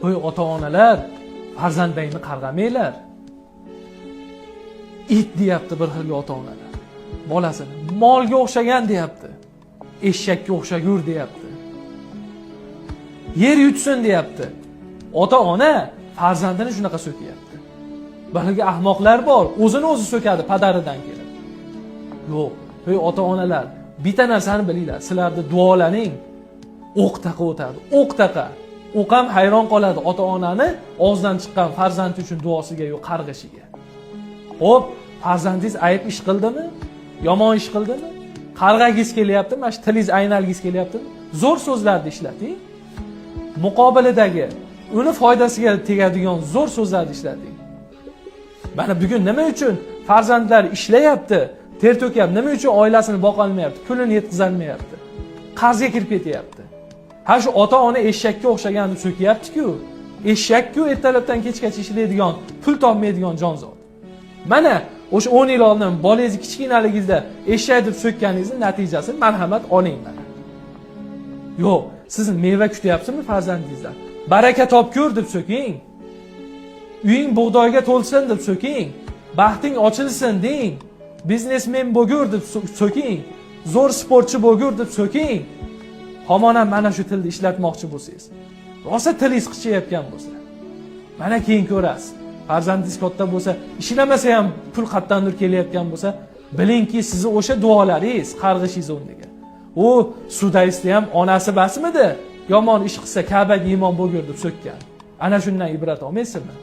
Hoy ota-onalar, farzandingni qarg'amanglar. It deyapti bir xilga ota-onalar. Bolasini molga o'xshagan deyapti. Eshakka o'xshagur deyapti. Yer yutsin deyapti. Ota-ona farzandini shunaqa so'kyapti. Balki ahmoqlar bor, o'zini o'zi so'kadi padaridan kelib. Yo'q, ey ota-onalar, bitta narsani bilinglar, sizlarda duolaring o'q taqa o'tadi. O'q taqa. O'q ham hayron qoladi ota-onani og'zidan chiqqan farzandi uchun duosiga yo'q qarg'ishiga. Xo'p, farzandingiz ayb ish qildimi? Yomon ish qildimi? Qarg'agingiz kelyaptimi? Mana shu tilingiz aynalgingiz kelyaptimi? Zo'r so'zlarni ishlating. Muqobiladagi uni foydasiga tegadigan zo'r so'zlarni ishlating. Mana bugun nima uchun farzandlar ishlayapti, ter to'kyapti, nima uchun oilasini boqa olmayapti, pulini yetkazolmayapti, qarzga kirib ketyapti. Ha shu ota-ona eshakka o'xshagan deb so'kyapti-ku. Eshak-ku ertalabdan kechgacha ishlaydigan, pul topmaydigan jonzot. Mana o'sha 10 yil oldin bolangizni kichkinaligingizda eshak deb so'kkaningizning natijasini marhamat oling mana. Yo'q, siz meva kutyapsizmi farzandingizdan? Baraka topkur deb so'king. Uying bug'doyga to'lsin deb so'king. Baxting ochilsin deng. Biznesmen bo'lgur deb so'king. Zo'r sportchi bo'lgur deb so'king. Homonam mana shu tilni ishlatmoqchi bo'lsangiz, rosa tilingiz qichayotgan bo'lsa, mana keyin ko'rasiz. Farzandingiz katta bo'lsa, ishlamasa ham pul qayerdandir kelayotgan bo'lsa, bilingki sizni o'sha duolaringiz qarg'ishingiz o'rniga. U sudaysda ham onasi basmidi? Yomon ish qilsa Ka'baga iymon bo'lgur deb so'kkan. Ana shundan ibrat olmaysizmi?